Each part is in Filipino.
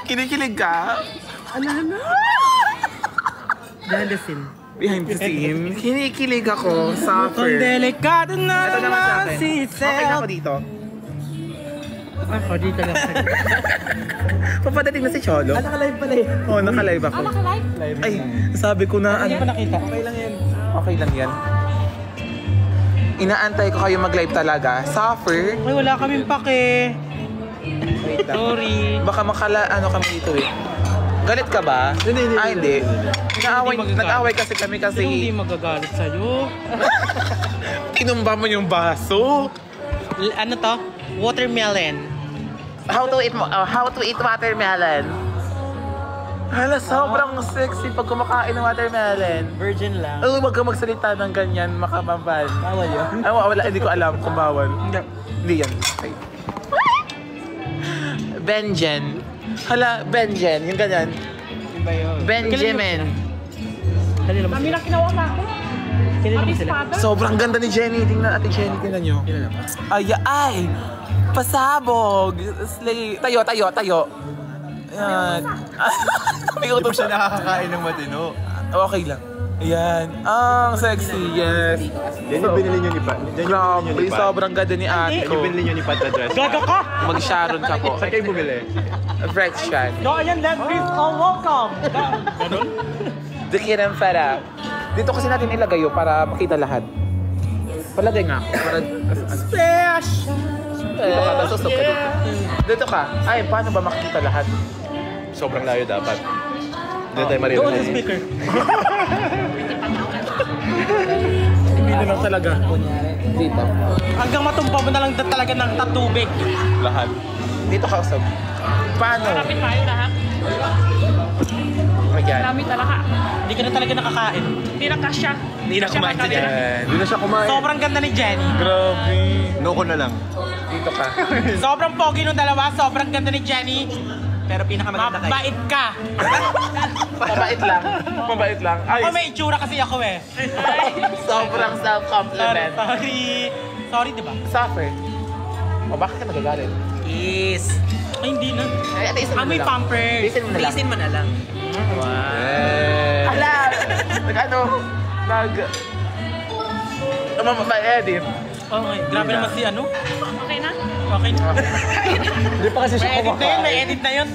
Kinikilig ka? Ano? Behind the scene. Behind the scene. Kinikilig ako. Suffer. Kung delikado na Ito naman sa akin. si Okay na ako dito. Ako dito lang. Papadating na si Cholo. Naka-live pala eh. Oo, naka-live ako. Naka-live? Ay, sabi ko na... Hindi pa nakita. Okay lang yan. Okay lang yan. Inaantay ko kayo mag-live talaga. Suffer. Ay, wala kaming pake. Sorry. Baka ano kami dito eh. Galit ka ba? Hindi. Nag-away kasi kami kasi... Hindi magagalit sa'yo. Kinumba mo yung baso. Ano to? Watermelon. How to eat watermelon? Hala, sobrang sexy pag kumakain ng watermelon. Virgin lang. Oh, wag kang magsalita ng ganyan, makamaban. Bawal yun. Ay, wala, hindi ko alam kung bawal. Hindi yan. Okay. Benjen. Hala, Benjen. Yung ganyan. Iba yun. Benjamin. Dali lang Kami lang kinawa na ako. Kailan Pati sila? espada. Sobrang ganda ni Jenny. Tingnan natin, Jenny. Tingnan nyo. Ay! Pasabog! Slay. Tayo. Ayan. May Hindi pa siya nakakakain ng matino. Okay lang. Ayan. Ang sexy, yes. Yan yung binili nyo ni Pat. Grabe, sobrang ganda ni ate Yan ko. yung binili nyo ni Pat na dress. Gaga ka! Mag-Sharon ka po. Saan kayo bumili? Fresh shot. No, ayan lang. Please, all welcome. Ganon? Dikiran para. Dito kasi natin ilagay yun para makita lahat. Palagay nga. Para... Dito ka, nasusok ka dito. Dito ka. Ay, paano ba makikita lahat? Sobrang layo dapat. Hindi tayo Doon maririnig. sa speaker. Hindi na lang talaga. Dito. Hanggang matumpa mo na lang talaga ng tatubig. Lahat. Dito ka usap. Paano? Marami tayo lahat. Ayan. Marami talaga. Hindi ka na talaga nakakain. Hindi na kasya. Hindi na kumain si Jenny. Hindi na siya kumain. Sobrang ganda ni Jenny. Grabe. No ko na lang. Dito ka. Sobrang pogi nung dalawa. Sobrang ganda ni Jenny. Pero pinakamaganda kayo. Mabait ka. Mabait lang. Mabait lang. Ay, Ako may itsura kasi ako eh. sobrang self-compliment. Sorry, di ba? Suffer. O bakit ka nagagalit? Yes. Ay, hindi na. Ay, atiisin mo na May lang. pampers. Tiisin mo na lang. Eh. Ala! Nag-ano? Edit. Okay, grabe naman si ano. Okay na? Okay na. Hindi pa kasi May siya edit na yun, kumakain. may edit na yun.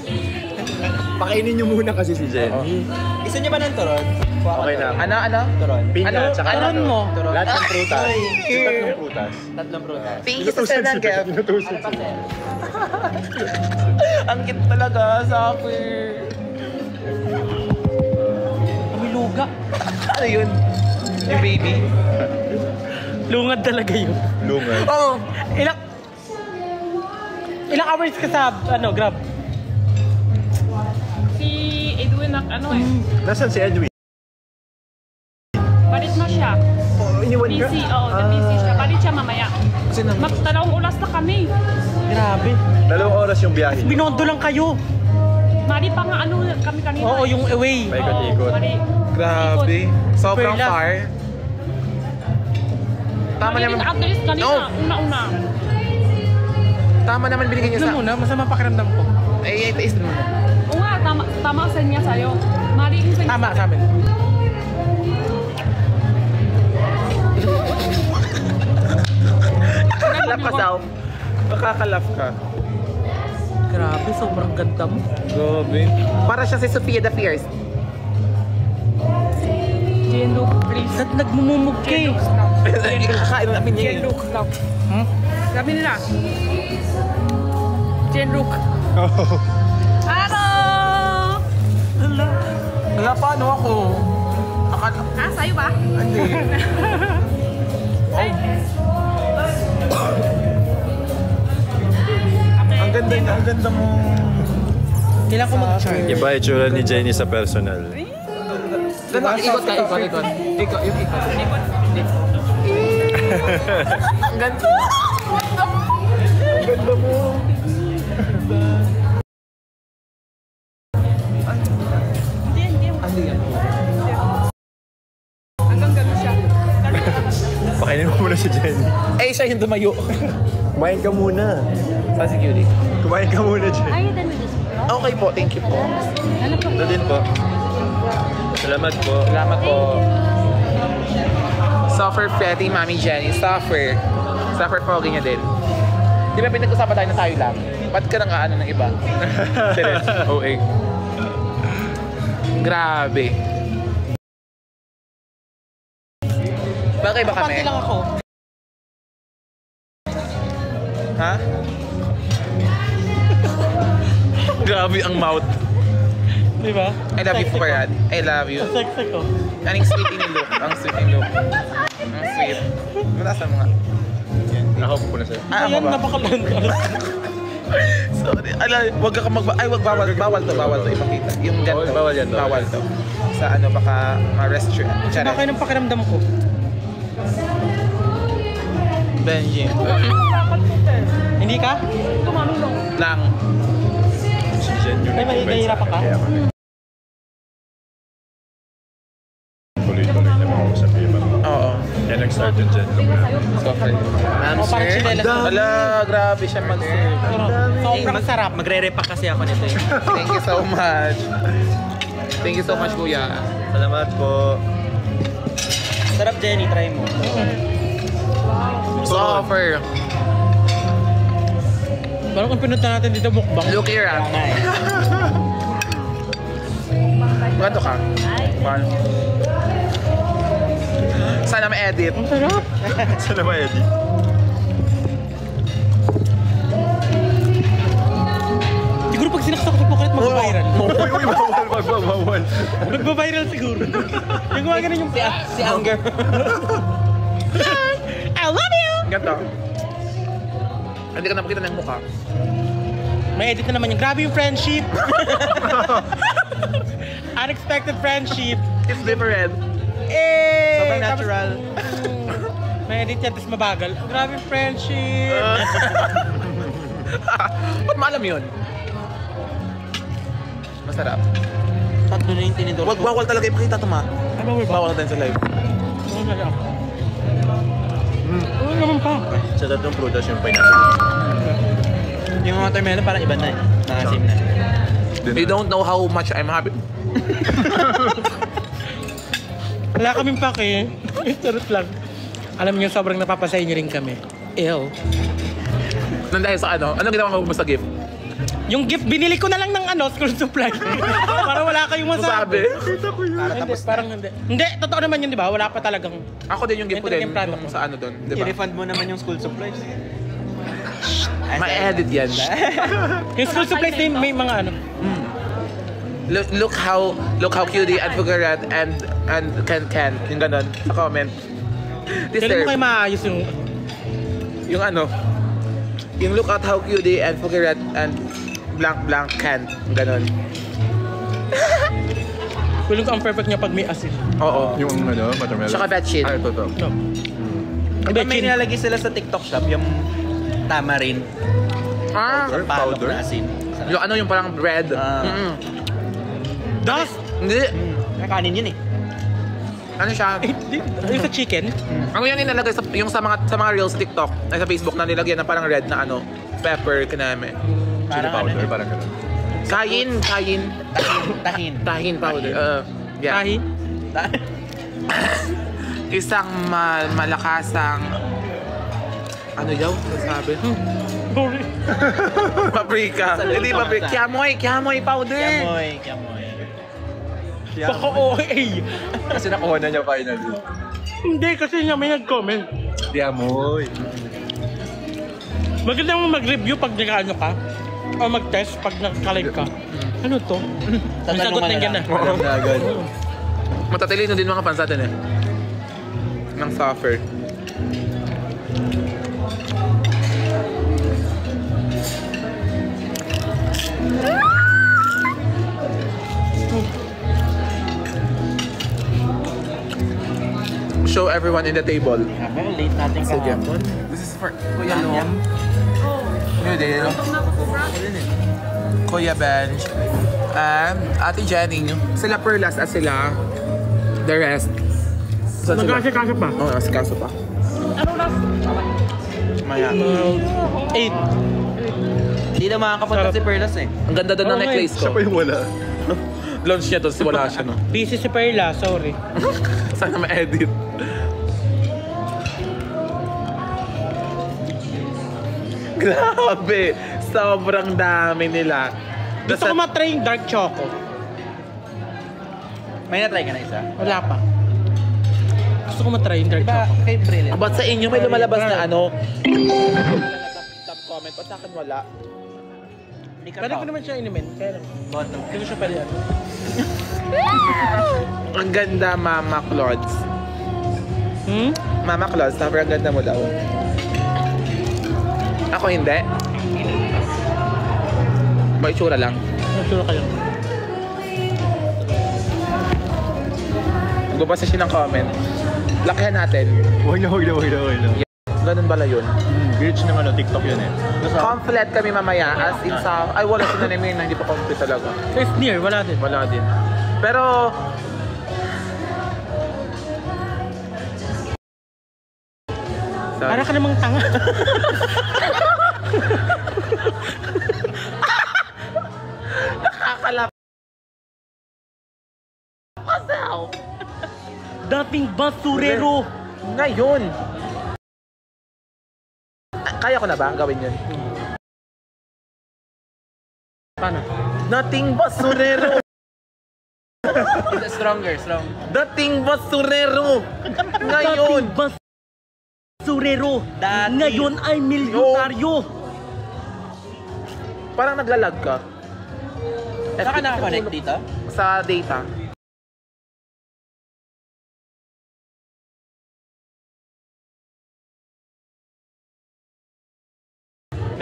Pakainin nyo muna kasi si Jenny. Gusto niya ba ng turon? Okay na. Ano? Turon. Pinya, Ano? tsaka Turon mo. Lahat ng prutas. Tatlong prutas. Tatlong prutas. Thank you sa Senagap. Inutusan siya. Ang cute talaga, Suffer. May luga. Ano yun? Yung baby? Lungad talaga yun. Lungan. Oo. Ilang hours ka sa, Grab? Si Edwin ano eh. Nasaan si Edwin? Balit na siya. Iniwan ka? Busy. Oo, busy siya. Balit siya mamaya. Sino? Dalawang oras na kami. Grabe. 2 oras yung biyahe. Binondo lang kayo. Mali pa nga kami kanina. Oo, yung away. Paikot-ikot. Mali. Grabe. Sobrang Super far. Tama Mali naman. din at least kanina. No. Una-una. Tama naman binigay niya Ito sa... muna, masama pakiramdam ko. Ay, taste mo muna. Oo nga, tama sa niya sa'yo. Mali yung sa'yo. Tama sa amin. Nakakalap ka, Sao. Nakakalap ka. Grabe, sobrang ganda mo. Grabe. Para siya si Sofia the Fierce. Jen-look, please. Ba't nagmumumug ka eh? Kakain namin niya. Jen-look lang. Sabi nila. Jen-look. Hello! Wala, paano ako? Sa'yo ba? Hindi. Ay. Ang ganda mo. Kailan ko mag-charge? Iba itsura ni Jenny sa personal. Ikot ka, ikot. Yung ikot. Ang ganda. Ang ganda mo. Hindi. Ano yan? Hanggang gano'n siya. Pakainin mo muna si Jenny. Eh, siya yung dumayo. Kumain ka muna. Sa security. Kumain ka muna, Jenny. Are you done with this Okay po, thank you po. Ito din po. Salamat po. Salamat po. Suffer Freddy, Mami Jenny. Suffer. Suffer pogi niya din. Di ba pinag-usapan tayo na tayo lang? Ba't ka nang ano ng iba? Serious. OA. Grabe. Bagay ba kami? Pati lang ako. Ha? Grabe ang mouth. Di ba? I love you po yan. I love you. Sexy ko. Aning sweet ni look. Ang sweet ni look. Ang sweet. Mataas mo nga. Ako po na sa'yo. Ah, Ayan, ako ba? napakalanda. Sorry. Ala, wag ka ay, wag bawal to ipakita. Yung ganito. Bawal yan to. Bawal to. Sa ano, baka ma-restaurant. Saka kayo ng pakiramdam ko. Benji. Hindi ka? Lang. Si Jen yung Ay, nahihirapan ka? Kaya tuloy-tuloy na makausap yung iba. Oo. Kaya nag-start yung Jen. Suffer. Ma'am, O, parang sir. chinelas. Ala, grabe siya mag-serve. Pero, sobrang sarap. Magre-repack kasi ako nito eh. Thank you so much. Thank you so much, kuya. Salamat po. Sarap, Jenny. Try mo. Suffer. Parang kung pinunta natin dito mukbang. Look here, ah. Nga eh. Ganto ka? One. Sana ma-edit. Ang sarap. Sana ba, Eddie? Siguro pag sinaksak ko kukulit mag-viral. Uy, bawal. Mag-viral siguro. Yung mga ganun yung Si Anger. I love you! Ganto. Hindi ka napakita ng mukha. May edit na naman yung grabe yung friendship. Unexpected friendship. It's different. Eh! Sobrang natural. May edit yan, tapos mabagal. Grabe yung friendship. Ba't maalam yun? Masarap. Tatlo na yung tinidor Wag bawal talaga ipakita ito, ma. Ano ba? Bawal tayo sa live. Ano sarap? Ano naman pa? Sa tatlong prutas yung pineapple. Yung mga watermelon parang iba na eh. Nakasim na. You don't know how much I'm happy. Wala kaming pake. Charot lang. Alam niyo, sobrang napapasaya niyo rin kami. Ew. Nandahil sa ano? Anong ginawa mo sa gift? Yung gift, binili ko na lang ng school supply. Para wala kayong masabi. Masabi? Hindi, parang hindi. Hindi, totoo naman yun, di ba? Wala pa talagang... Ako din yung gift ko din. Yung product Yung mo. sa ano doon, di ba? I-refund mo naman yung school supplies. Ma-edit yan. Yung school supplies din, may mga ano. Look how cutie and Fugarat and Ken. Yung ganon. Sa comment. Kailan mo kayo maayos yung... Yung ano. Yung look at how cutie and Fugarat and blank Ken. Yung ganon. Feeling ko ang perfect niya pag may asin. Oo. Yung ano, watermelon. Tsaka vetchin. Ah, ito. No. Diba may nilalagay sila sa TikTok shop, yung tamarin. Ah! Or palok powder? na asin. Yung ano yung parang bread. Ah. Dust! Hindi. Kakanin yun eh. Ano siya? Yung sa chicken. Ano yung nilalagay sa, yung sa mga reels sa TikTok ay sa Facebook na nilagyan ng parang red na ano, pepper, kaname. Chili Parang powder, ano, parang ganun. tahin. Powder. Yeah. Kahi. Isang malakasang ano yaw? Sabi? Sorry. Paprika. Hindi paprika. Kiamoy powder. Kiamoy. Baka OA. Kasi nakuha na niya finally. Hindi, kasi niya may nag-comment. Diamoy. Maganda mo mag-review pag nag-ano ka. O mag-test pag nag-live ka. Ano to? May sagot na yan na. Alam na agad. Matatalino din mga fans natin eh. Ng suffer. Show everyone in the table. Pero late natin Sige. kahapon. This is for Kuya Lo. Yum. Kuya Dale. Kuya Benj. Ate Jenny. Sila Perlas at sila. The rest. Saan sila? Nag-asikaso pa. Oo, asikaso pa. Ano last? Maya. 8. Hindi na makakapunta Sarap. si Perlas eh. Ang ganda doon ng Oo, nga necklace Siya ko. pa yung wala. Launch niya doon, wala siya no. Busy si Perla, sorry. Sana ma-edit. Grabe! Sobrang dami nila. Gusto ko matry yung dark choco. May na-try ka na isa? Wala pa. Gusto ko matry yung dark Diba, choco. kay Brilliant. Ba't sa inyo may lumalabas na ano? Top comment. Ba't sa akin wala? Hindi ka Pwede ko naman siya inumin. Kaya lang. Bottom. Hindi ko siya pwede ano. Ang ganda, Mama Claudes. Mama Claudes, sobrang ganda mo daw. Ako hindi. May itsura lang. Nagsura kayo. Magbabasa siya ng comment. Lakihan natin. Huwag na. Ganun pala yun. Glitch ng ano, TikTok yun eh. Complete kami mamaya as in sa... Ay, wala sinanimin na hindi pa complete talaga. It's near, wala din. Wala din. Pero... Sorry. Para ka namang tanga. Nakakalap. Kasaw. Dating basurero. Ngayon. Kaya ko na ba gawin yun? Paano? Dating basurero. Strong. Dating basurero. Ngayon. Dating basurero. Dati. Ngayon ay milyonaryo. Parang naglalag ka. Saan ka nakakonect dito? Sa data.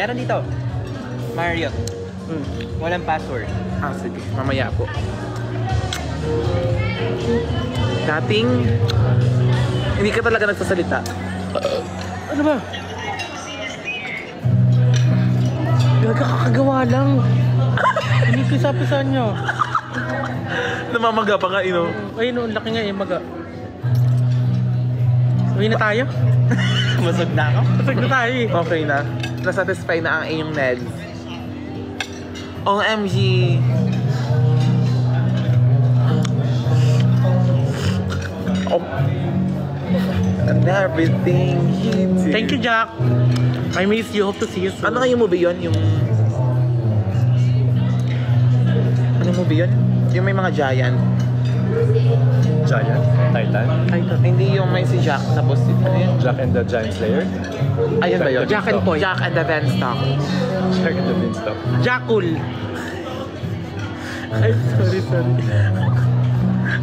Meron dito. Mario. Walang password. Ah, sige. Mamaya po. Dating... Hindi ka talaga nagsasalita. Ano ba? Kakagawa lang. Pinipisa-pisa nyo. Namamaga pa nga, ino. Ayun, ang laki nga eh, maga. Uwi na tayo? Masog na ako. Pasag na tayo eh. Okay na. Nasatisfy na ang inyong nails. OMG! Oh. And everything you do. Thank you, Jack. I miss you. Hope to see you soon. Ano nga yung movie yun? Yung... Ano yung movie yun? Yung may mga giant. Giant, Titan, Hindi yung may si Jack tapos ano yun? Jack and the Giant Slayer, Ayun ba yun? Jack and Poy. Jack and the Beanstalk. Jack and the Beanstalk. Jackul. Ay, sorry.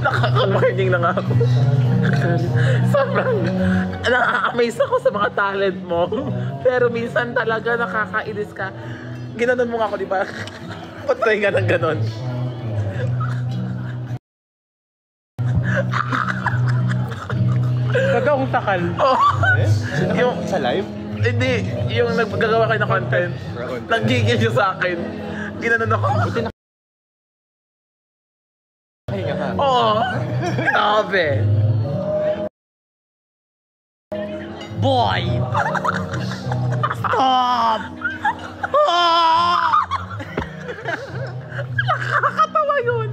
Nakaka-learning na nga ako. Sobrang na-amaze ako sa mga talent mo. Pero minsan talaga nakakainis ka. Ginanon mo nga ako, di ba? Patry nga ng ganon. Kagaong takal. Oh, yung, Sa live? hindi, yung naggagawa kayo ng content. Nanggigil siya sa akin. Ginanon ako. Oo. Grabe. Boy! Stop! Ah! Nakakatawa yun.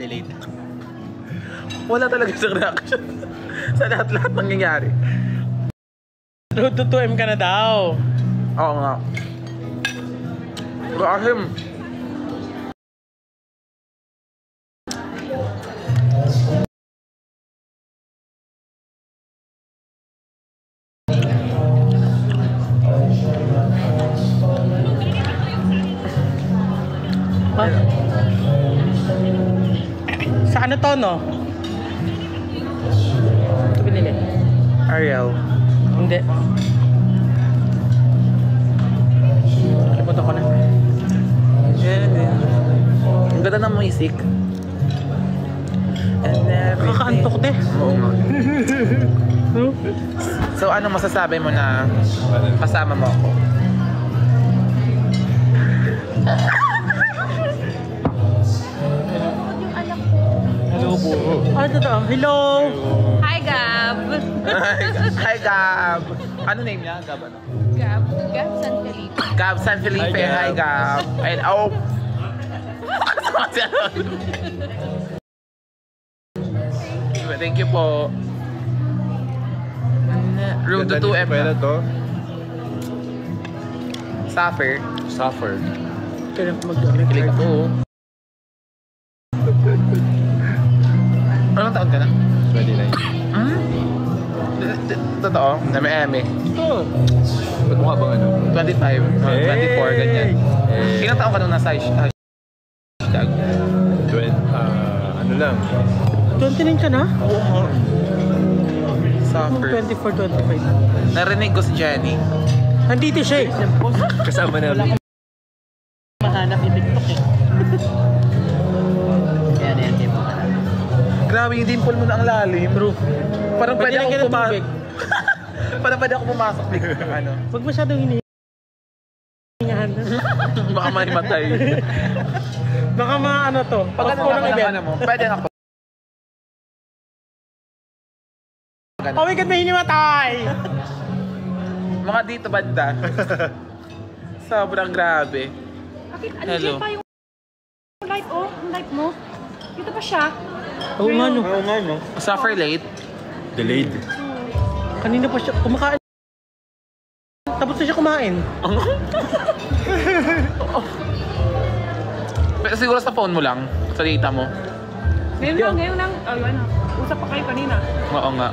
Delete. Wala talaga siyang reaction sa lahat-lahat nangyayari. Road to 2M ka na daw. Oo nga. Rahim. Ha? Sa ano to, no? Ito binili. Ariel. Hindi. Kalimutan ko na. Ang ganda ng music. And everything. Nakakaantok, te. Oo nga. So, anong masasabi mo na kasama mo ako? Hello, bro. Ano to? Hello! Hi, Gab! Hi, Gab! Ano name niya? Gab ano? Gab San Felipe. Gab San Felipe. Hi, Gab. And oh. Thank you po. Room to 2M Pwede na. to? Suffer. Suffer. Kailan ko mag-gamit. Kilig ako. Anong taon ka na? 29. Totoo? Eme. Oo. Ba't mukha bang ano? 25, 24, ganyan. Ilang taon ka nung nasa hashtag? Ano lang? 29 ka na? Suffer. 24, 25. Narinig ko si Jenny. Andito siya eh. Kasama namin. Mahanap yung TikTok eh. Grabe yung dimple mo na ang lalim. Bro, Parang pwede lagyan ako ng tubig. Parang pwede ako pumasok dito. Ano? Huwag masyadong hinihingahan. Baka manimatay. Baka ano to. Pag ano Pag ng event. ano mo, pwede na ako. Oh my God, may hinimatay! Mga dito banda. Sobrang grabe. Bakit Hello. pa yung light oh? Yung light mo? Dito pa siya. Oo nga no. Oo nga, no? Suffer late. Delayed. Kanina pa siya kumakain. Tapos na siya kumain. Pero siguro sa phone mo lang, sa data mo. Ngayon lang. Oh, yun na. Usap pa kayo kanina. Oo nga.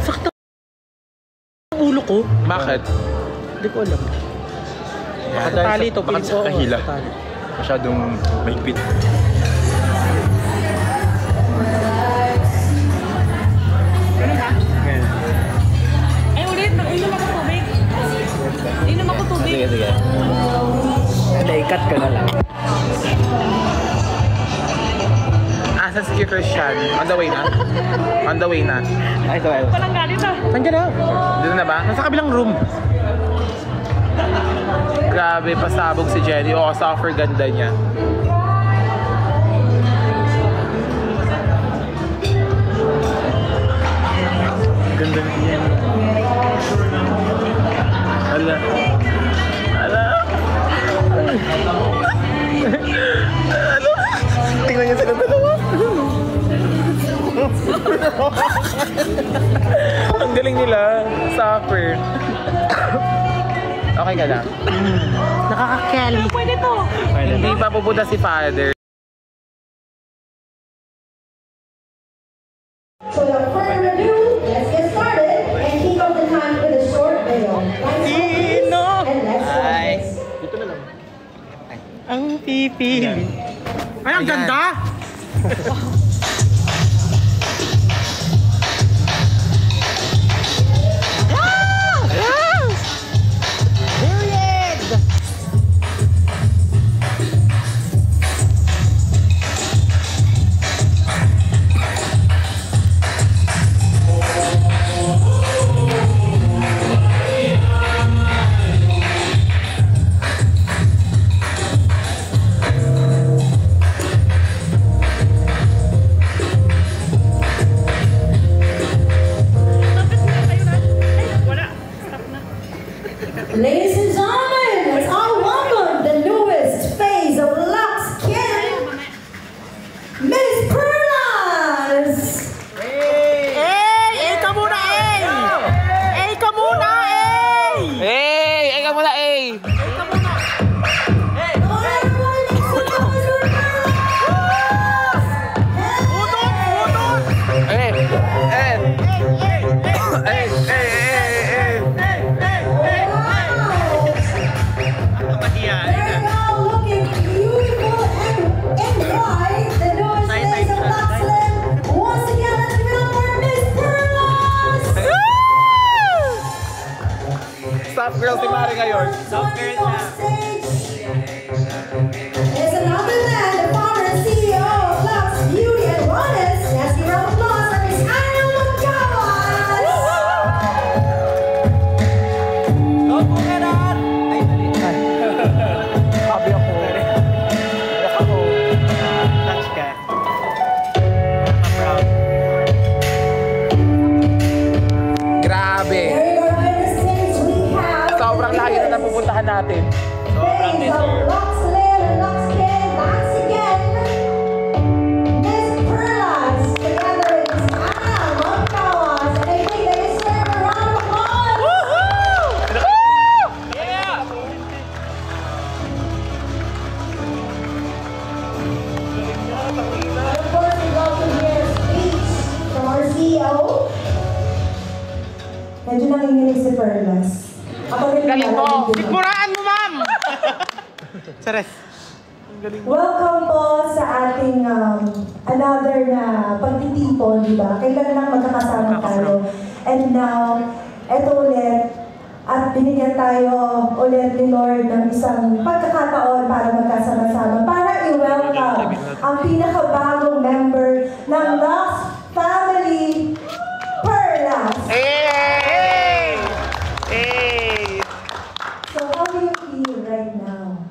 Sakit ang ulo ko. Bakit? Hindi ko alam. Yan. Sa tali to. Bakit sa kahila? sa tali. Masyadong mahigpit. Ganun ba? Ay, ulit. Inom ako tubig. Inom ako tubig. Sige. Naikat ka na lang. Asan si Christian? On the way na? On the way na. Ay, ito. Walang galit ah. Nandiyan na. Dito na ba? Nasa kabilang room. Grabe, pasabog si Jenny. Oo, suffer ganda niya. Ganda niya. Ala. Ala. Ala. Tingnan niyo sila dalawa. Ang galing nila. Suffer. Okay ka lang. Nakakakeli. Pwede to. Hindi pa pupunta si Father. So without further ado, let's get started and kick off the time with a short video. Sino? And let's Hi. this. Ang pipili. Ay, ang Ayan. ganda! Ladies and gentlemen, let's all welcome the newest phase of Lux Kin, Miss Perlas! Eh, ka muna, eh! Eh, ka muna, eh! Hey! Ay ka muna, eh! Come on, everybody, make some noise for Perlas! Eh! Eh! Eh! They're all looking beautiful and white. The newest phase of Luxland. Once again, let's give it up for Miss Perlas! Stop girl si Mari ngayon. Joining on stage is another than the founder and CEO of Lux Beauty and Wellness. Let's give a round of applause for Miss Anna Lucavas! Sabi ako. Iyak ako. Touch ka. I'm proud. natin. Days of Loxley and Loxkin once again. Miss Perlas together with Miss Anna Moncawas. And I think they deserve a round of applause. And of course, we'd love to hear a speech from our CEO. Medyo nanginginig si Perlas. Ako rin Galing mo. narinig din. Sigmuraan mo, ma'am! Sares. Welcome po sa ating another na pagtitipon, di ba? Kailan lang magkakasama tayo. And now, eto ulit, at binigyan tayo ulit ni Lord ng isang pagkakataon para magkasama-sama, para i-welcome ang pinakabagong member ng Lux Family, Perlas. Hey! Hey! So how do you feel right now?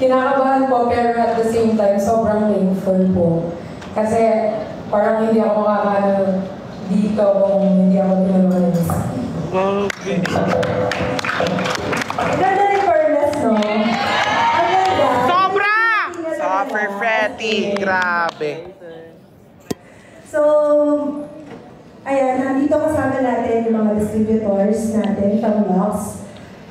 Kinakabahan po pero at the same time sobrang thankful po. Kasi parang hindi ako makakano dito kung hindi ako tinulungan ng isa. Ang ganda ni Perlas, no? Ang ganda. Sobra! Super Freddy, grabe. So, ayan, nandito kasama natin yung mga distributors natin from Lux.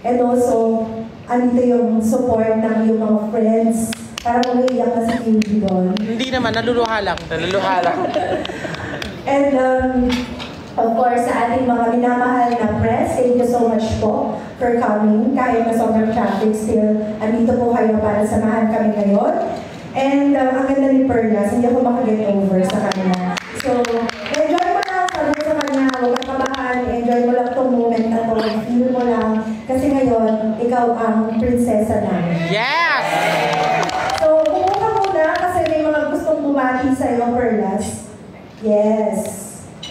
And also, andito yung support ng yung mga friends. Parang umiiyak na si QB doon. Hindi naman, naluluha lang. Naluluha lang. And of course, sa ating mga minamahal na press, thank you so much po for coming. Kahit na sobrang traffic, still, andito po kayo para samahan kami ngayon. And ang ganda ni Perlas, hindi ako makaget over sa kanila. So, enjoy mo lang, sabi ko sa kanya, huwag kang kabahan, enjoy mo lang itong moment na to, feel mo lang, kasi ngayon, ikaw ang prinsesa namin. Yes! So, kumuha ka muna kasi may mga gustong bumati sa'yo, Perlas. Yes.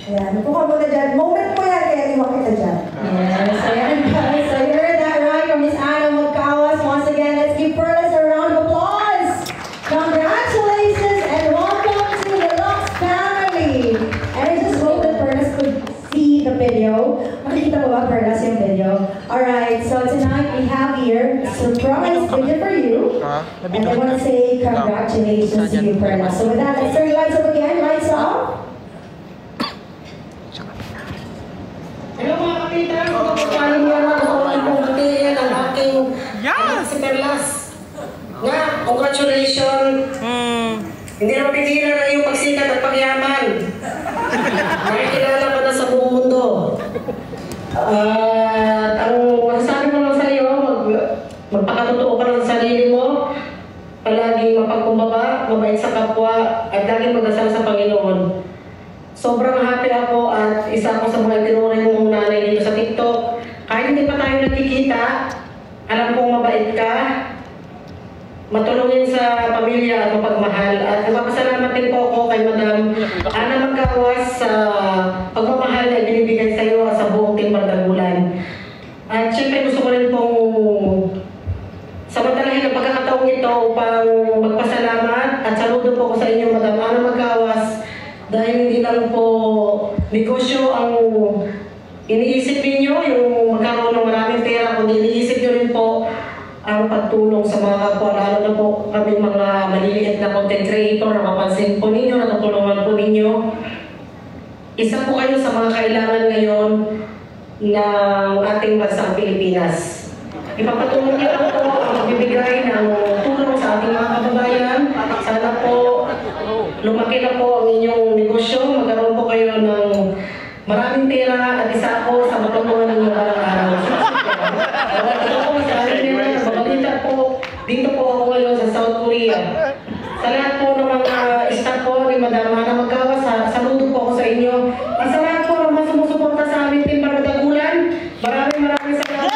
Ayan, kumuha muna dyan. Moment mo yan, kaya iwan kita dyan. Yes, ayan guys. So, you heard that right from Miss Anna Moncawas. Once again, let's give Perlas a round of applause. Congratulations and welcome to the Lux family. And I just hope that Perlas could see the video. Makikita mo ba, Perlas, yung video? Alright, so tonight we have here a surprise video for you. And I want to say congratulations to you, Perlas. So with that, let's turn the lights up again. Lights off. Hello mga kapita, paano niya na ako ang pumutihan ang aking si Perlas. Nga, congratulations. Hindi na pigilan na iyong pagsikat at pagyaman. Makikilala ka na sa buong mundo. Ang masasabi ko lang sa iyo, magpakatotoo ka lang sa sarili mo, palaging mapagkumbaba, mabait sa kapwa, at laging magdasal sa Panginoon. Sobrang happy ako at isa ako sa mga tinuring mong nanay dito sa TikTok. Kahit hindi pa tayo nagkikita, alam kong mabait ka, matulungin sa pamilya at mapagmahal. At nagpapasalamat din po ako kay Madam Anna Moncawas sa pagmamahal na binibigay sa iyo sa buong Team Bardagulan. At syempre gusto ko rin pong samantalahin ang pagkakataong ito upang magpasalamat at saludo po ko sa inyo, Madam Anna Moncawas, dahil hindi lang po negosyo ang iniisip ninyo, yung magkaroon ng maraming pera, kundi iniisip nyo rin po ang pagtulong sa mga kapwa, lalo na po kami mga maliliit na content creator, napapansin po ninyo, natutulungan po ninyo. Isa po kayo sa mga kailangan ngayon ng ating bansang Pilipinas. Ipapatuloy niyo lang po ang magbibigay ng tulong sa ating mga kababayan. Sana po lumaki na po ang inyong negosyo, magkaroon po kayo ng maraming pera at isa ako sa matulungan ninyo araw-araw. Mabalita po, dito po ako ngayon sa South Korea. Sa lahat po ng mga staff po ni Madam Anna Moncawas, saludo po ako sa inyo. At sa lahat po ng mga sumusuporta sa amin, Team Bardagulan, maraming salamat.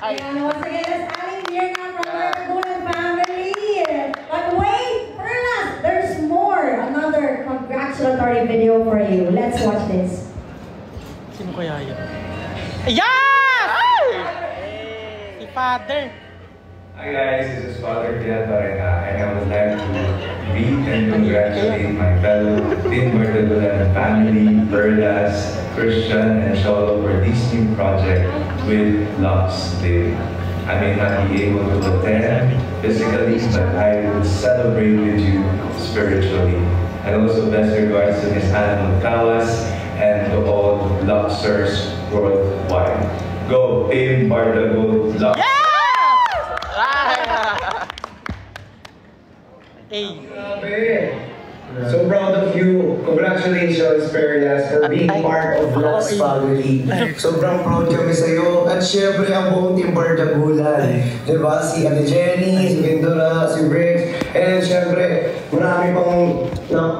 And once again, let's add here now from our Bardagulan family. But wait, Perlas, there's more. Another congratulatory video for you. Let's watch this. Sino kaya yun? Yes! Si Father. Hi guys, this is Father Pian Barena, and I would like to greet and congratulate my fellow Team Bardagulan family, Perlas, Christian, and Sholo for this new project with Lux Day. I may not be able to attend physically, but I will celebrate with you spiritually. And also best regards to Miss Anna Magkawas and to all Luxers worldwide. Go Team Bardagulan Lux! So proud of you. Congratulations, Perlas, for being part of Lux family. Sobrang proud kami sa'yo. At syempre, ang buong Team Bardagulan. Diba? Si Ate Jenny, si Vendora, si Briggs. And syempre, marami pang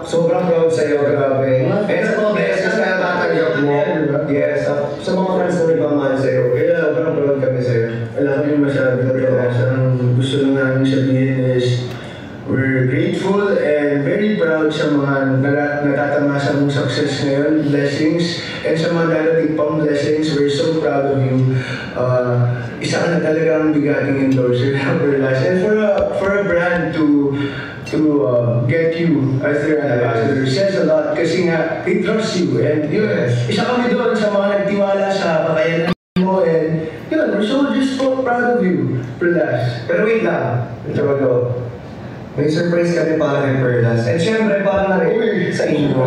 sobrang proud sa'yo. Grabe. And sa mga beses na natatanggap mo. Yes. Sa mga friends na nagmamahal sa'yo. Kaya sobrang proud kami sa'yo. Wala kami masyado. Ang gusto lang namin sabihin is, we're grateful and very proud sa mga natatamasa mong success ngayon, blessings, and sa mga darating pang blessings. We're so proud of you. Isa ka na talagang bigating endorser ng Perlas. And for a brand to get you as their ambassador says a lot kasi nga, they trust you. And yun, isa kami doon sa mga nagtiwala sa pakayanan mo. And yun, we're so just so proud of you, Perlas. Pero wait lang, ito bago. May surprise kami para kay Perlas. And syempre, para na rin sa inyo.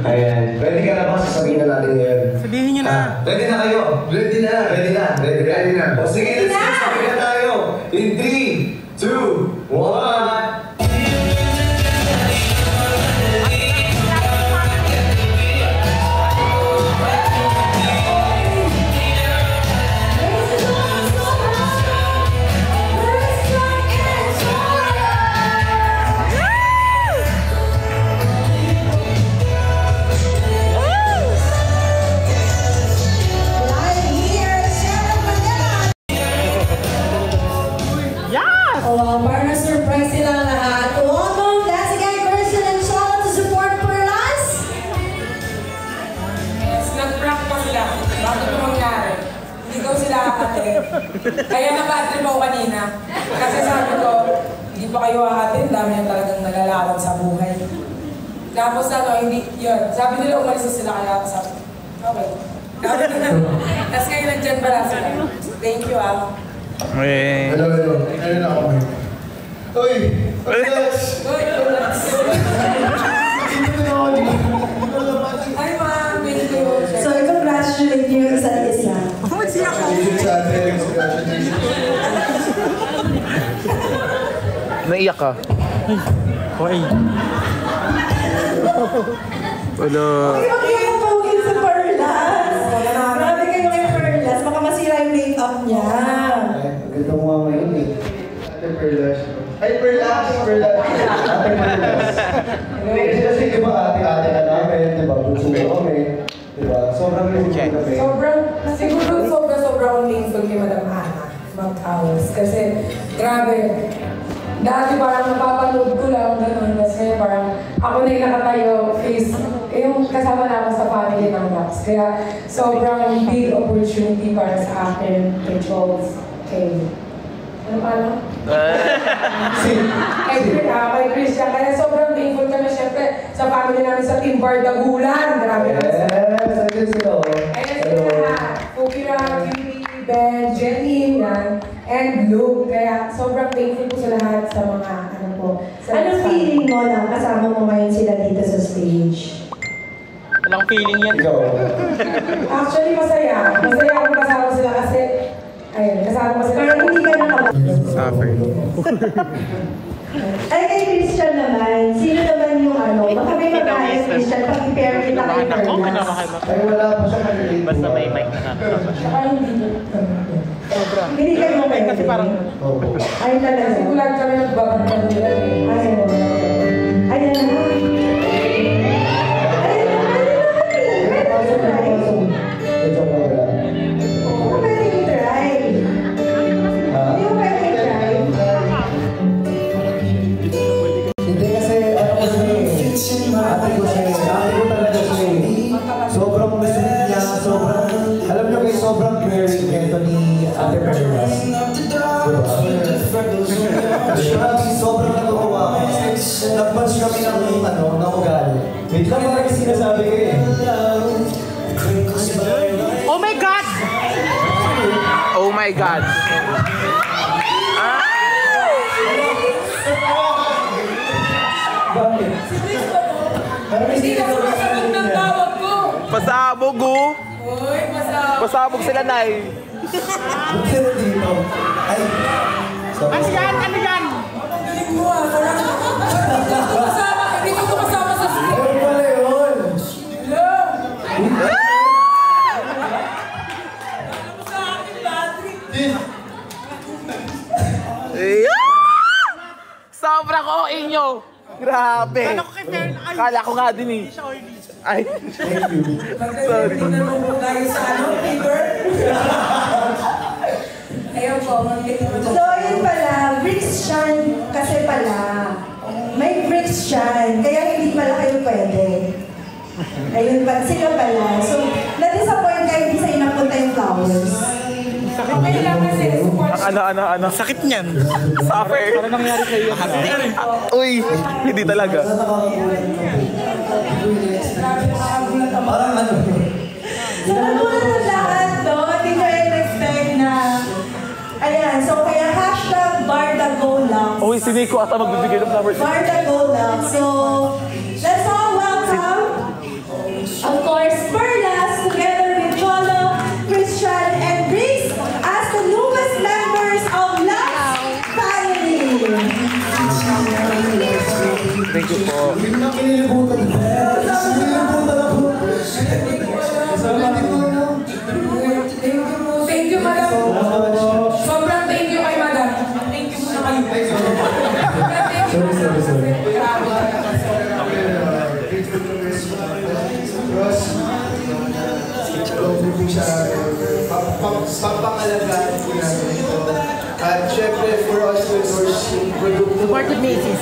Ayan. Ready ka na ba? Sasabihin na natin ngayon. Sabihin nyo na. Ready na kayo? Ready na. Ready na. Ready na. Ready na. O sige, let's sabihin na tayo. In 3, 2, 1. Para na-surprise silang lahat. Welcome, that's again, Christian and Sholo to support Perlas. Yes, nag-prank pa sila. Bago ito mangyari. Hindi ko sila ate. Kaya nag-atrip ako kanina. Kasi sabi ko, hindi pa kayo aatin. Dami yung talagang nalalawag sa buhay. Tapos hindi, yun. Sabi nila umalis na sila kaya ako sabi, okay. Tapos ngayon nandyan pala sila. Thank you Hello. Ayun ako. Uy! Perlas! Uy, relax. Hi, ma'am. Thank you. So, congratulate you isa't isa. Naiyak ka. Hoy. Wala. Huwag kayong pugin sa Perlas. Grabe kayo kay Perlas. Baka masira yung make-up niya. Ganda mo nga ngayon eh. Ate Perlas. Ay, Perlas! Perlas! Ate Perlas. Kasi diba ate-ate na namin, diba? Bunso kami. Diba? Sobrang thankful kami. Siguro sobrang thankful kay Madam Ana Magkawas. Kasi, grabe. Dati parang napapanood ko lang, gano'n. Kasi parang ako na yung nakatayo, yung kasama na ako sa family ng Lux. Kaya sobrang big opportunity para sa akin, kay Charles, kay... Ano pa lang? Kay Christian. Kaya sobrang thankful kami siyempre sa family namin sa Team Bardagulan. Grabe na sila. Yes, sila. Ayan sila lahat. Kukira, Cutie, Ben, Jenny, and Luke. Kaya sobrang thankful ko sa lahat sa mga ano po. Anong feeling mo na kasama mo ngayon sila dito sa stage? Walang feeling yan. Ikaw. Actually, masaya. Masaya akong kasama sila kasi ayun, kasama ko sila. Pero hindi ka nakabalik. Suffer. Ay, kay Christian naman, sino naman yung ano? Baka may mag-ayos, Christian, pag-i-pair kita kay Perlas. Ay, wala pa siya kanilate. Basta may mic na Saka hindi. Hindi kayo mo kayo. Kasi parang... Ay, talaga. Kasi kulang kami nagbabantang nila. Ayun. Ayan na. Sobrang caring nito ni Ate Perlas. Diba? kami ng ugali. Wait lang, parang sinasabi ko eh. Oh my God! Oh my God. Bakit? Parang may Hindi na sumasagot ng tawag ko. Pasabog, oh. Uy, masama. Pasabog sila, Nay. Pero dito. Ay. Ano yan? Ano yan? Ang galing mo ah. Hindi ko kasama sa script. Ayun pala yun. Hello? Sa akin, Patrick. Sobra ko inyo. Grabe. Kala ko nga din eh. Ay. Sorry. Tinanong mo tayo sa Peter? Ayun po, mag-iit mo. So, yun pala, bricks shine kasi pala. May bricks shine, kaya hindi pala kayo pwede. Ayun pa, sila pala. So, na-disappoint kayo, hindi sa inapunta yung flowers. Okay lang kasi, support. Ano? Sakit niyan. Suffer. Ano nangyari sa'yo? Uy, hindi talaga. Parang ano. So, nagulat na lahat, no? Hindi ko expect na... Ayan, so kaya hashtag #BardaGoLux. Uy, si Nico ata magbibigay ng flowers. #BardaGoLux. So, let's all welcome, of course, Perlas, together with Cholo, Christian, and Reese as the newest members of Lux Family. Thank you po. Hindi na kinilibutan. Kinilibutan ako. Thank you, madam. Sobrang thank you kay madam. Thank you muna kayo. Sorry. Ross, papangalagaan po namin ito. At syempre, for us to endorse yung produkto. Supported Macy's.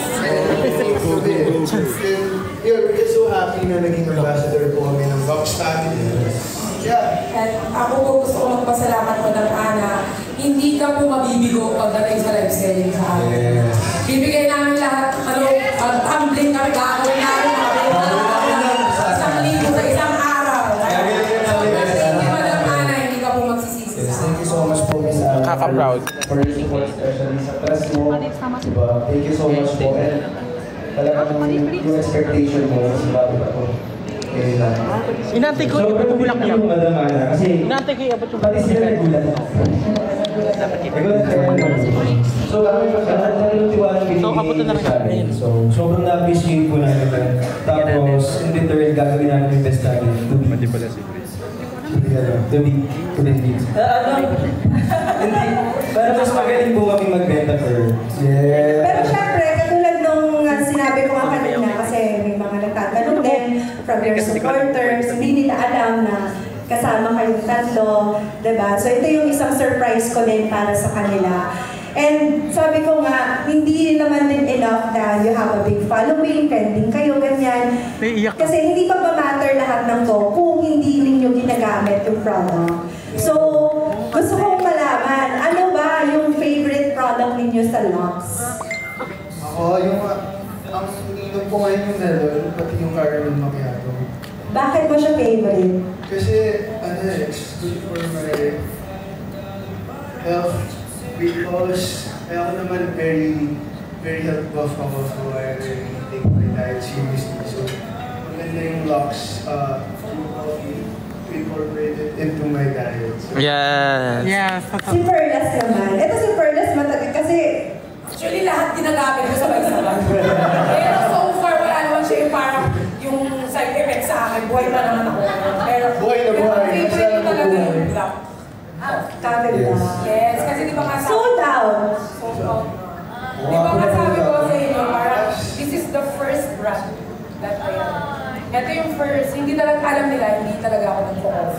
We're just so happy na naging ambassador po kami ng Vox Family. Yeah. At ako po gusto ko magpasalamat Madam Ana. Hindi ka po mabibigo pagdating sa live selling sa amin. Bibigay namin lahat, tumbling kami, gagawin namin, isang libo sa isang araw. Sobrang thank you Madam Ana, hindi ka po magsisisi sa amin. Thank you so much po, Miss Ana. Kaka-proud. For your support, especially sa press mo. Diba? Thank you so much po. And talagang yung expectation mo, mas bago pa po. Inantay ko yung bubulak niya. Madam Ana, kasi Inantay ko yung abot yung pati sila nagulat. So, abot na rin. So, sobrang na-appreciate po namin ito. Tapos, in return, gagawin namin yung best namin. Mati pala si Chris. To be. Hindi. Pero mas magaling po kami magbenta per. Yeah. Pero syempre, katulad nung sinabi ko nga kanina, kasi may mga nagtatanong din from your supporters, hindi nila alam na kasama kayong tatlo, diba? So ito yung isang surprise ko din para sa kanila. And sabi ko nga, hindi naman din enough na you have a big following, trending kayo, ganyan. Kasi hindi pa ba-matter lahat ng to kung hindi ninyo ginagamit yung product. So, gusto kong malaman, ano ba yung favorite product ninyo sa Lux? Ako, ang ininom ko ngayon yung Nelon, pati yung caramel macchiato. Bakit mo siya favorite? Kasi, it's good for my health. Because ako naman very health buff ako, so I really take my diet seriously. So, maganda yung Lux coffee incorporated into my diet. So, Yes. Yes. Si Perlas naman. Ito si Perlas matagal kasi Actually, lahat ginagamit ko sabay-sabay. Pero so far, wala naman siya yung parang yung side effect sa akin. Buhay pa naman ako. Pero, Buhay na buhay. favorite ko talaga yung black. Kaganda. Yes, kasi di ba nga Sold out. Sold out. Di ba nga sabi ko sa inyo, parang this is the first brand that I have. Ito yung first, hindi talaga alam nila, hindi talaga ako nag-off.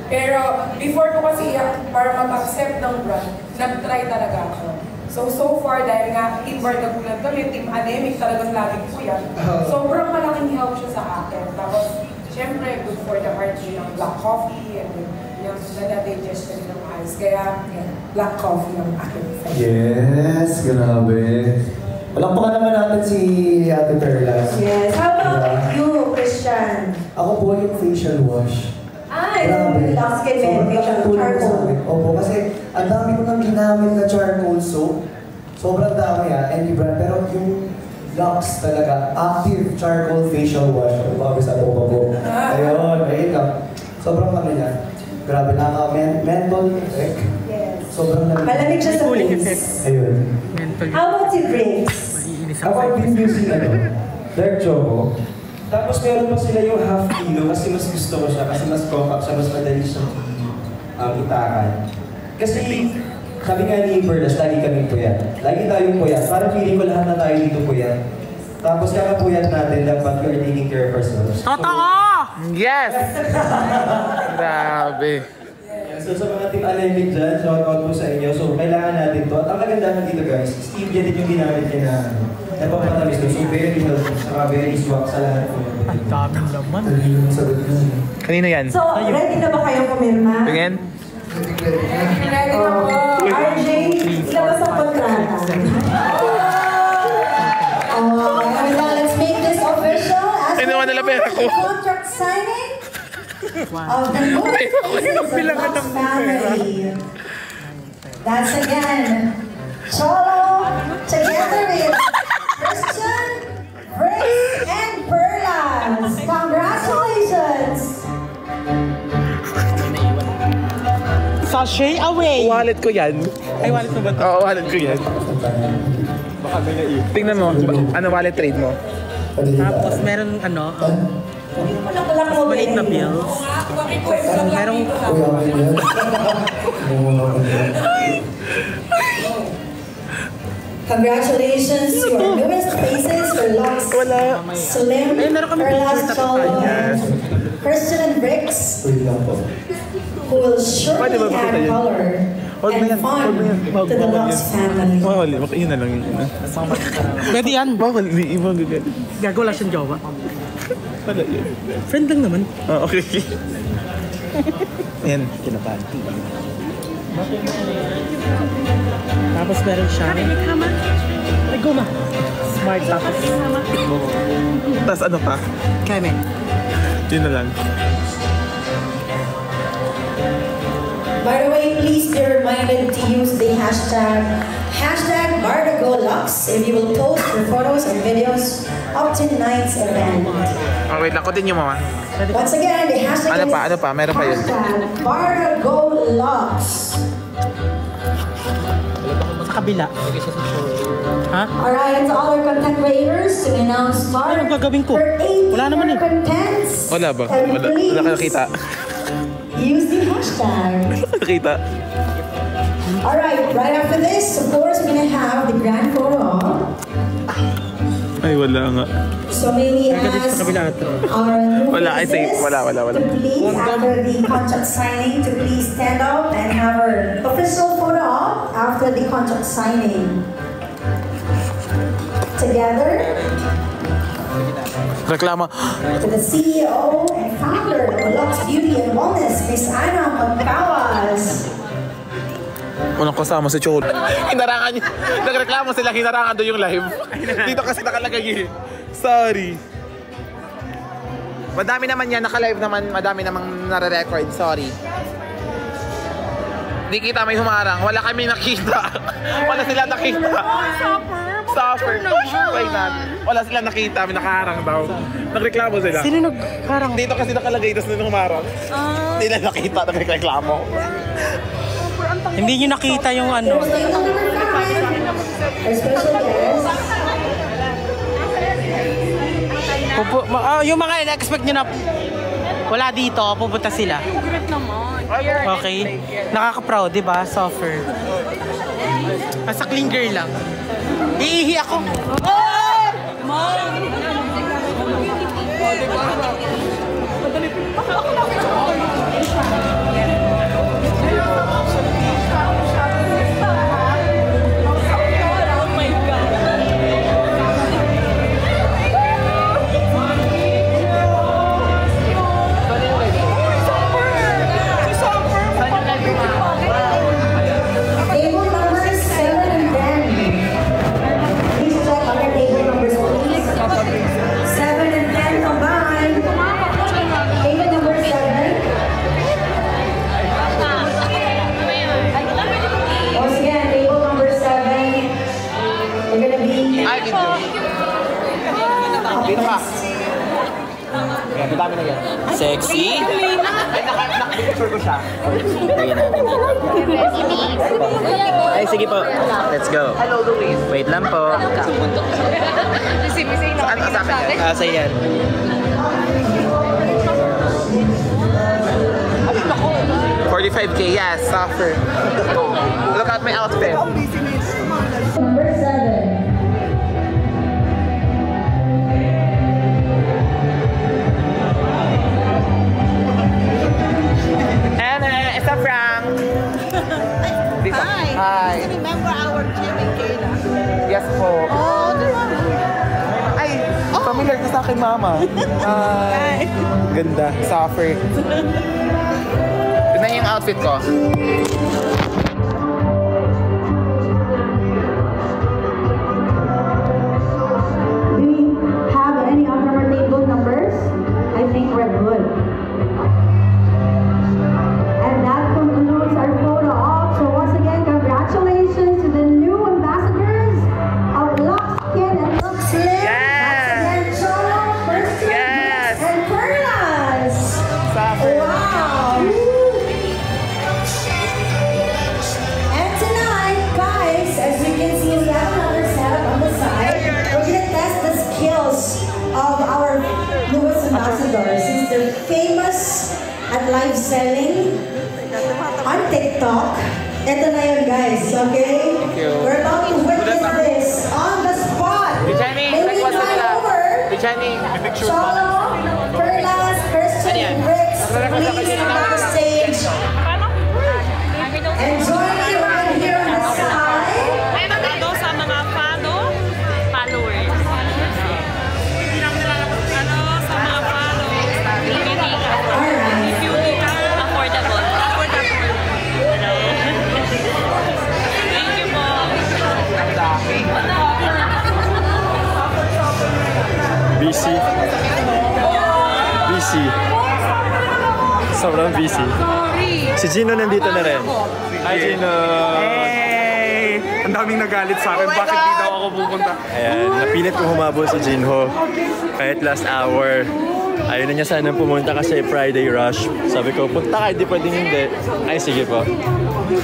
Pero before ko kasi para mag-accept ng brand, nag-try talaga ako. So far, dahil nga Team BardaGoLux kami, Team Anemic, talagang laging po yan. Sobrang malaking help siya sa akin. Tapos, syempre, good for the heart yung black coffee and yung nadadigest ng ice. Kaya, yan, black coffee ang akin. Yes, grabe. Palakpakan naman natin si Ate Perlas. Yes. How about you, Christian? Ako po yung facial wash. Grabe. Locks kay Ben, facial charcoal. Opo, kasi ang dami ko nang ginamit na charcoal soap. Sobrang dami any brand. Pero yung Lux talaga, active charcoal facial wash. Ano ba, bisado ko pa po. Ayun lang. Sobrang niya. Grabe, mental effect. Yes. Sobrang Malamig siya sa face. Ayun. How about you, Grace? Ako din using dark choco. Tapos meron pa sila yung half kilo kasi mas gusto ko siya kasi mas compact siya, mas madali siyang itakan. Kasi sabi nga ni Perlas, lagi kami puyat. Lagi tayong puyat. Parang feeling ko lahat na tayo dito puyat. Tapos kakapuyat natin dapat we are taking care of ourselves. Totoo! Yes! Grabe. So sa mga team Alemic dyan, shout out po sa inyo. So kailangan natin to. At ang kagandahan dito guys, stevia din yung ginamit niya na napapatamis doon. So very healthy, saka very swak sa lahat po. Ang daming laman. Kanino yan? So, ready na ba kayo pumirma? Tingin? Ready na po. RJ, ilabas ang kontrata. Let's make this official as Ay, naman nila pera ko. contract signing of the Lux family. That's again, Cholo, together with Christian, Grace, and Perlas. Congratulations! Sashay away! Wallet ko yan. Ay, wallet mo ba ito? Oo, wallet ko yan. Baka may naiip. Tingnan mo, ano wallet trade mo? Tapos meron maliit na bills. Merong Congratulations to our newest faces for Lux, Slim, Perlas, Cholo, Christian, and Bricks, who will surely add color and fun to the Lux family. Bawal, yun na lang yun. pwede yan. Bawal, hindi iba gagawin. Gago lang siyang jowa. Wala yun. Friend lang naman. Oh, okay. Ayan, kinapanti. Tapos meron siya. Ay, guma. Smart tapos. Tapos ano pa? Keme. Yun na lang. By the way, please be reminded to use the hashtag #BardaGoLux if you will post your photos and videos of tonight's event. Oh, wait lang, continue mo, ma. Once again, the hashtag Ano pa? Meron pa yun. #BardaGoLux. Sa kabila. Ha? Alright, to all our content creators, to announce Ano gagawin ko? Wala naman eh. contents. Wala ba? And Wala please nakakita. use the hashtag. Nakita. Alright, right after this, of course, we're gonna have the grand photo op. Ay, wala nga. So may we ask our new Wala, I think. faces Wala. to please, after the contract signing, to please stand up and have our official photo op after the contract signing. Together, Reklamo. to the CEO and founder of Lux Beauty and Wellness, Miss Ana Magkawas. Walang kasama si Cholo. Hinarangan niya. Nagreklamo sila, hinarangan doon yung live. Dito kasi nakalagay eh. Sorry. Madami naman yan, naka-live naman, madami namang nare-record. Sorry. Di kita may humarang. Wala kami nakita. Wala sila nakita. Suffer. Why not? Wala sila nakita, may nakaharang daw. Nagreklamo sila. Sino nagkarang? Dito kasi nakalagay, tapos nung humarang. Hindi nila nakita, nagreklamo. Hindi nyo nakita yung ano. Our special guest. Yung mga in-expect nyo na wala dito, pupunta sila. Okay? Nakaka-proud, di ba? Suffer. Asa clean girl lang. Iihi ako. Table numbers 7 and 10. Please check Ayan, madami na yan. Sexy. Ay, naka-picture ko siya. Lagyan natin dito. Ay, sige po. Let's go. Hello, Luis. Wait lang po. Saan ka sa akin? Asa yan? 45K, yes, suffer. Look at my outfit. Number 7. And it's a prank. Hi. Remember our gym in Kayla? Yes po. Oh, Ay, familiar ka sa akin, mama. Hi. Ganda, suffer. Tignan yung outfit ko. Do we have any other table numbers? I think we're good. And that concludes our photo op. So once again, congratulations to the new ambassadors of Lux Skin and Lux Lip. That's again Cholo, Christian, and Perlas. Wow. And tonight, guys, as you can see, we have another setup on the side. We're gonna test the skills of our newest ambassadors since they're famous at live selling on TikTok. Ito na yun, guys, okay? We're about to witness this on the spot. May we try over Cholo, Perlas, Christian, Bricks, please come on the stage and join me right here on the side. Sa mga followers. Sa mga followers. If you need affordable. Thank you po. Busy. Busy. Sobrang busy. Si Gino nandito na rin. Hi, Gino! Hey! Ang daming nagalit sa akin. Bakit di daw ako pupunta? Ayan, napilit ko humabol si Jinho. Kahit last hour. Ayaw na niya sanang pumunta kasi Friday rush. Sabi ko, punta ka, di pwedeng hindi. Ay, sige po. Sige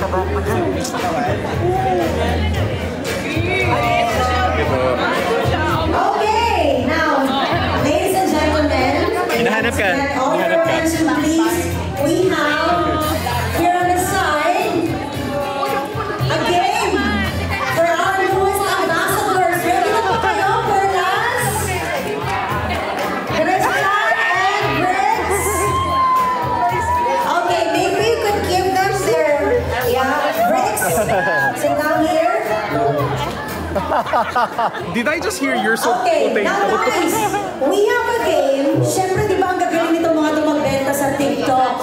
po. Okay, now, ladies and gentlemen, Hinahanap ka. all your Hinahanap ka. attention, please. We have here on the side a game for our newest ambassadors. Ready na po kayo, Perlas? Christian and Bricks? Okay, maybe you could give them their, Bricks, sit down here. Did I just hear you're so Okay, potato? now guys, we have a game. Siyempre, di ba ang gagaling nito mga tumagbenta sa TikTok?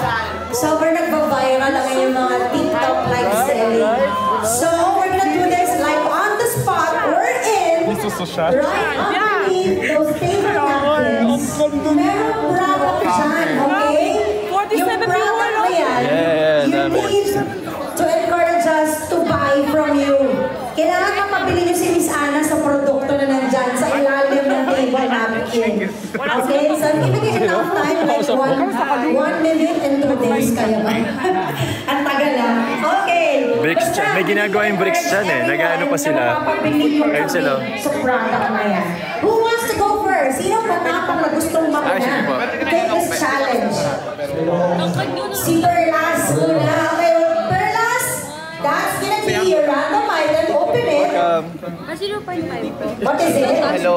Sobrang nagpa-viral ang yung mga TikTok live selling. So, we're gonna do this like on the spot. We're in. Right underneath those table napkins. Merong product dyan, okay? Yung product na yan, you need to encourage us to buy from you. Kailangan mapabili nyo si Miss Ana sa produkto na nandyan sa ilalim ng table napkin. Okay? So, ibigay enough time, like 1 minute and 2 days kaya ba? Ang tagal lang. Okay. Bricks Basta, dyan. May ginagawa yung bricks dyan eh. Nag-ano pa sila. Ayun sila. Sa product na yan. Who wants to go first? Sino patapang na gustong makuna? Take this challenge. Si Perlas muna. Okay, Perlas, that's gonna be your random item. Open it. 0.5 po. What is it? Hello.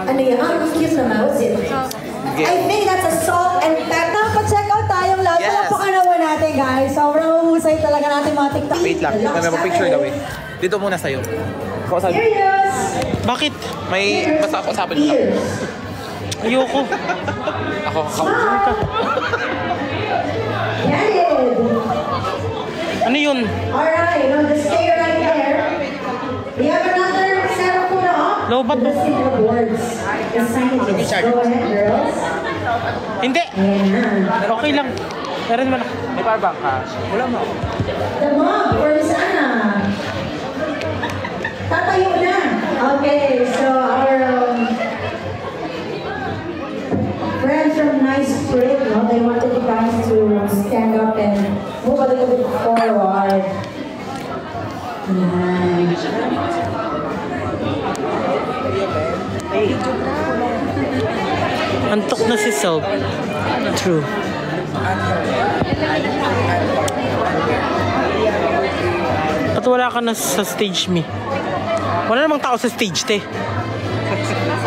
Ano yan? Ang cute naman. What's it? I think that's a salt and pepper. Pa-check out tayong lahat. Yes. Palakpakan naman natin, guys. Sobrang uhusay talaga natin mga TikTok. Wait lang, may mag-picture daw eh. Dito muna sa'yo. Kausapin. Serious. Bakit? May basta kausapin mo lang. Ayoko. Ako. Get it. Ano yun? Alright, now just stay right there. We have another set of photo op. Lobat The single boards. The signage. Go ahead, girls. Hindi. Ayan. Okay lang. Meron mo na. May parbang ka. Wala mo. The mug for Miss Ana. Tatayo na. Okay, so our nice sprint, no? They wanted you guys to stand up and move a little bit forward. Yan. Antok na si Sob. True. At wala ka na sa stage, me. Wala namang tao sa stage, te.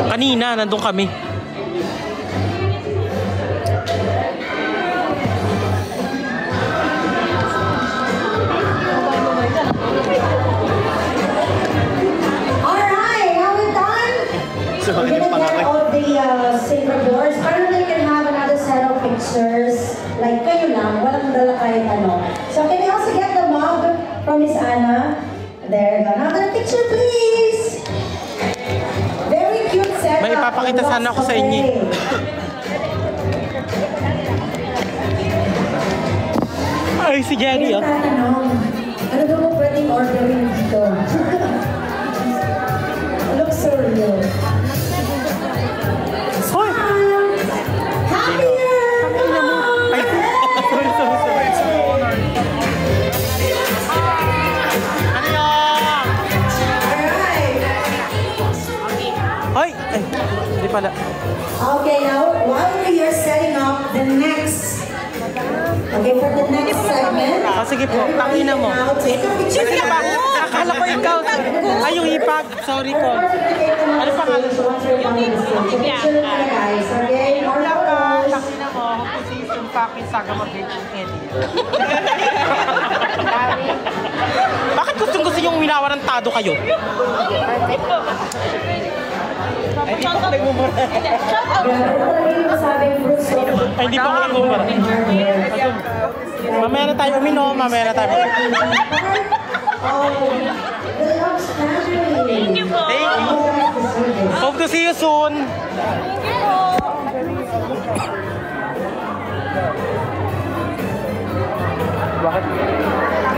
Kanina, nandun kami. Alright, now we're done. We're gonna get all the silver doors. Parang they can have another set of pictures. Like kayo lang, walang dala kahit ano. So can we also get the mug from Miss Anna? There, another picture please. Very cute setup. May ipapakita sana ako sa inyo. Ay, si Jenny, ah. Ano daw mo pwedeng orderin dito? Looks so real. Happy year! Ay! Ay! Hindi pala. Okay, now while we are setting up the next, okay, for the next segment. Sige po, tangina mo. Sige ka ba? Akala ko ikaw. Ay, yung hipag. Sorry po. Ano pa ka? Wala ka. Tangina mo. Season fucking saga mag-virgin Eddie. Bakit gustong-gusto yung winawarantado kayo? Ay, hindi pa ako nagmumura. Ay, hindi pa ako nagmumura. Mamaya na tayo uminom, mamaya na tayo. Thank you po. Thank you. Hope to see you soon. Bakit?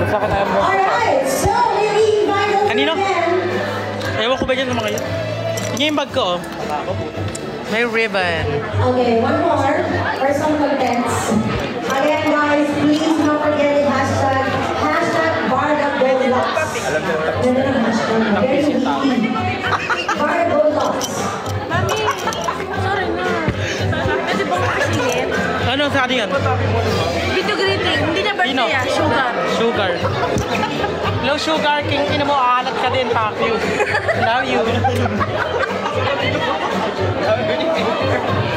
Masakit tayo mo. Alright, so we invite us Kanino? again. Ewan ko ba dyan naman kayo? Tingnan yung bag ko, oh. May ribbon. Okay, one more for some contents. Again, guys, please don't forget the hashtag #BardaGoldLocks. Ganda ng hashtag. Very witty. #BardaGoldLocks. Mami, sorry na. Pwede ba makasingin? Ano sa atin yan? Video greeting. Hindi na birthday ah. Sugar. Sugar. Hello, Sugar King. Ina mo, alat ka din. Fuck you. Love you.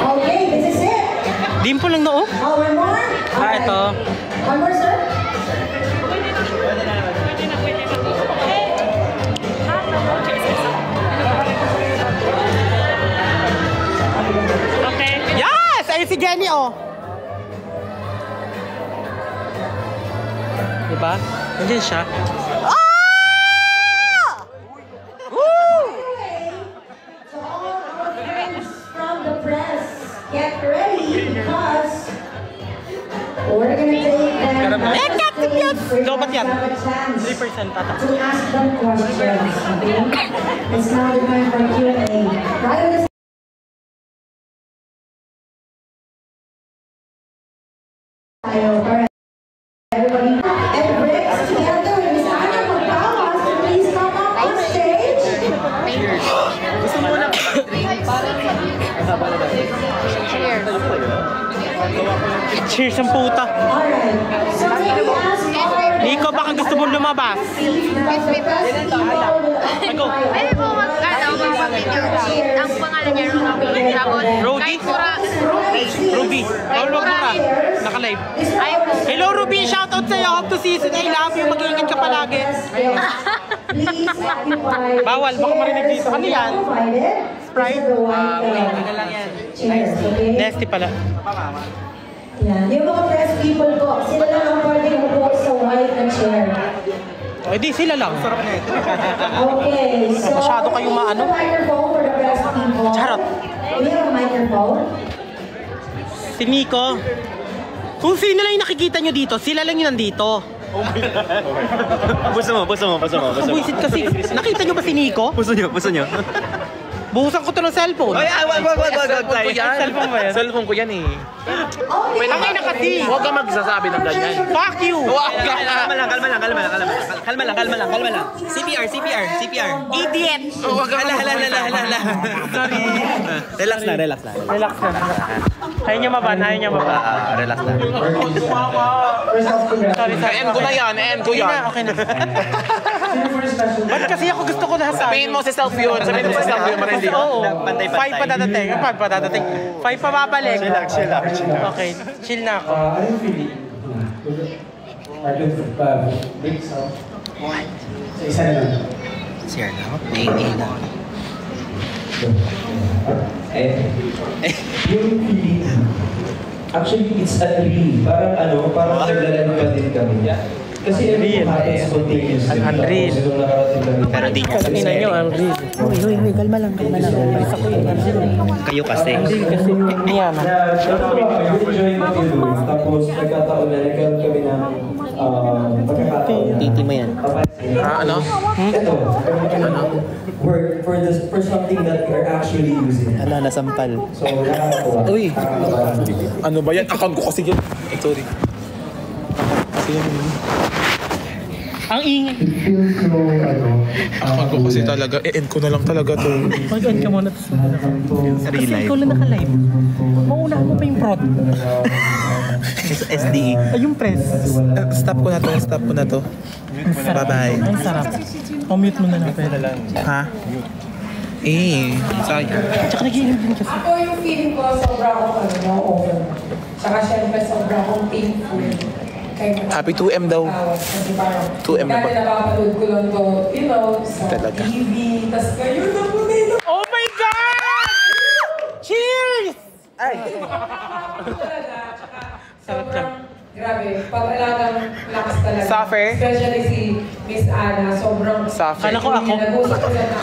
Okay, this is it. Dimple lang noo. Oh, one more? Ah, ito. One more, sir? Okay. Yes! Ayun si Jenny, oh. Diba? Nandiyan siya. From the press, get ready because we're gonna take them Dapat yan. have a chance 3% tata. to ask them questions. Okay? It's now the time for Q&A. Right on the everybody. And breaks together with Miss Anna Magbawas. Please come up on stage. Gusto mo na Cheers ang puta. Alright. So maybe ask our Nico, baka gusto mo lumabas. Go. Pwede po mag-video. Ang pangalan niya, Ruby. Tapos, Ruby? kahit pura, Ruby. Ruby. Huwag muna. Naka-live. Ay po. Hello, Ruby. Shoutout sa'yo. Hope to see you soon. I love you. Mag-iingat ka palagi. Bawal. Baka marinig dito. Ano yan? Sprite? Ano lang yan? Nasty pala. Yan. Yung mga press people ko, sila lang ang pwedeng upo sa white na chair. O, di sila lang. Okay, so... Masyado kayong maano. We have a microphone for the press people. Charot. We have a microphone. Si Nico. Kung sino lang yung nakikita nyo dito, sila lang yung nandito. Puso mo. Kabuisit kasi. Nakita nyo ba si Nico? Puso nyo. Buhusan ko to ng cellphone. Ay, wag. Cellphone mo yan? Cellphone ko yan eh. Ang ina kasi. Huwag ka magsasabi ng ganyan. Fuck you! Kalma lang. CPR. Idiot! Hala. Sorry. Relax na. Relax na. Ayaw niya maban. Relax na. Sorry. End ko na yan. Okay na. Ba't kasi ako gusto ko na Sabihin mo si self yun. Marindi. Oo. 5 pa dadating. 5 pa babalik. Chill lang. Okay. Chill na ako. Anong feeling? Sa isa na lang. Share na. May na. Yung feeling, actually it's unreal. Parang naglalaro pa din kami. Kasi everything happens spontaneously. Unreal. Pero di nyo. Ina nyo, unreal. Uy, kalma lang. Isa ko yung unreal. Kayo kasi. Yaman. Enjoy mo yung tapos nagkataon na nagkaroon kami ng pagkakataon. Titi mo yan. Ano? Ito, work for something that we are actually using. Nasampal. So, nakakatawa. Uy! Ano ba yan? Account ko kasi yan. Sorry. Kasi yan. Ang ingay. It feels so, Account ko kasi talaga. E-end ko na lang talaga to. Mag-on ka muna. Kasi ikaw lang naka-live. Maunahan mo pa yung prod. SDE. Ay, yung press. Stop ko na to. Bye-bye. Ang sarap. Mute mo na natin. Ha? Sayang. Tsaka nag-iinom din kasi. Ako yung feeling ko, sobra akong over. Tsaka syempre, sobra akong painful. Happy 2M daw. Kasi parang, 2M na ba? dati napapanood ko lang to, sa Talaga. TV, tas ngayon na po nila. Oh my God! Cheers! Ay! Sarap lang. Grabe, pag-alagang lakas talaga. Suffer? Especially si Miss Ana, sobrang... Suffer. Kala ko ako.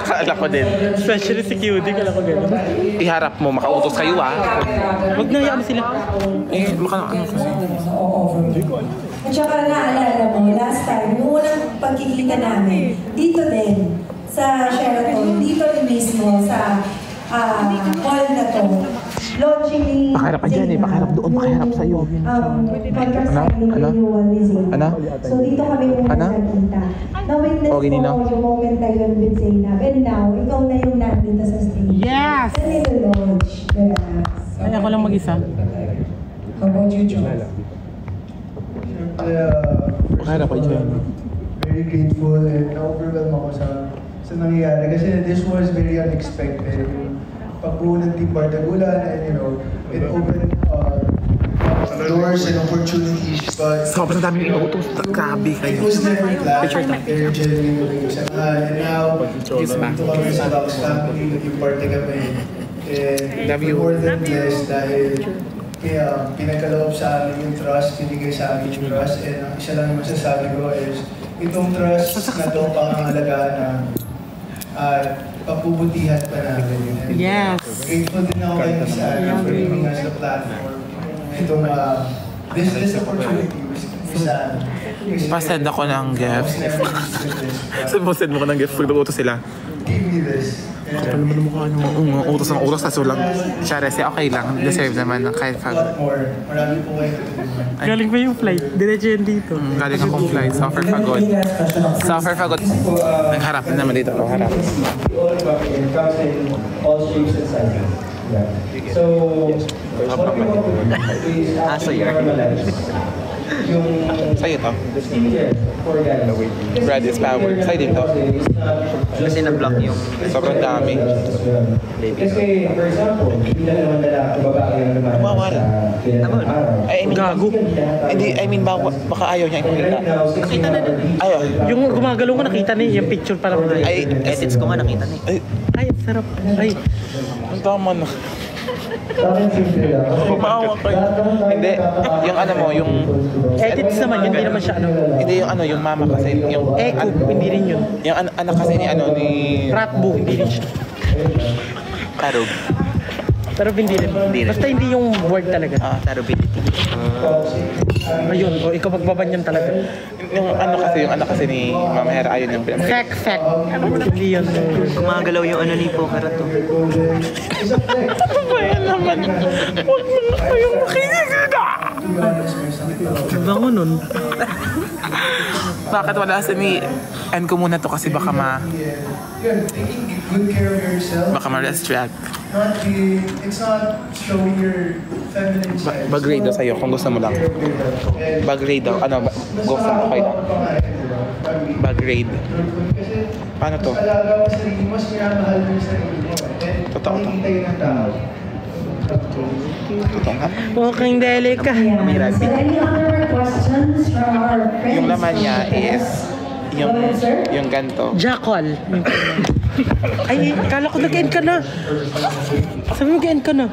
Kala ko din. Especially si QD, kala ko gano'n. Iharap mo, makautos kayo Huwag na yaman sila. Baka na ano kasi. At saka naalala mo, last time, yung unang pagkikita namin, dito din, sa Sheraton, dito rin mismo, sa hall na to. Launching ni Pakahirap ka dyan eh, pakahirap doon, pakahirap sa'yo. Podcast signing ni Yuan ni Zainab. So dito kami nagkita. Na-witness ko yung moment na yun with Zainab. And now, ikaw na yung nandito sa stage. Yes! Nandito launch. Ay, ako lang mag-isa. How about you, Joe? Pakahirap ka dyan. Very grateful and na-overwhelm ako sa nangyayari. Kasi this was very unexpected. Yung pagbuo ng Team Bardagulan and it opened doors and opportunities. But sobrang daming inuutos. Grabe kayo. it was never planned. Very genuine yung samahan. And now, dito kami sa Lux family, naging parte kami. And we're more than blessed dahil kaya pinagkaloob sa amin yung trust, binigay sa amin yung trust. And ang isa lang yung masasabi ko is, itong trust na itong pangangalagaan na pagpuputihan pa namin. Yes. Grateful din ako kay Miss Ana for giving us the platform. Itong this opportunity Miss Ana. Pa-send ako ng gift. Send mo ko ng gift. Pag-utos sila. Give me this. Kapal naman mukha nyo. Utos ng utos, kaso lang. Siyempre, okay lang. Deserve naman. Kahit A lot more. Marami po kayo tutulungan. Galing ba yung flight? Diretso yan dito. Galing akong flight. Suffer pagod. Nagharap na naman dito. Harap. All comes in all shapes and sizes. Yeah. So, what we want to do is actually normalize yung sa'yo to? skincare for guys. Bread is power. Sa'yo din to? Kasi na-block yung... Sobrang dami. Kasi, for example, hindi na naman babae yung naman sa pinatang araw. I mean, gago. Hindi, I mean, baka ayaw niya ipakita. Nakita na din. Ayaw. Yung gumagalaw ko nakita na yung picture para mga. Ay, edits ko nga nakita na eh. Ay, sarap. Ay. Ang tama na. Parang simple lang. Maawa kayo. Hindi, yung ano mo, yung... Edits naman, hindi naman siya ano. Hindi, yung ano, yung mama kasi, yung... Echo, hindi rin yun. Yung anak kasi ni ano, ni... Ratbo, hindi rin siya. Tarog. Pero hindi rin. Basta hindi yung word talaga. Tarobidity. Ayun, o ikaw magbabanyan talaga. yung ano kasi ni Mama Hera, ayun yung pinag- Fek. Hindi yun. Gumagalaw yung ano ni Poker to. Ayan naman. Huwag mo na kayong makinig na! Bango nun. Bakit wala si ni... End ko muna to kasi baka taking good care of yourself. baka ma-distract. It's not showing your feminine side. Bag-grade daw sa'yo kung gusto mo lang. Bag-grade daw. Ano, go sa okay lang. Bag-grade. Paano to? Mas alaga mo sarili mo, mas minamahal mo yung sarili mo. Totoo to. Makikita yun ng tao. Totoo nga. Mukhang deli ka. May rugby. Any other questions from our friends? Yung laman niya is yung ganto. Jackal. Ay, kala ko nag-end ka na. Sabi mo nag-end ka na.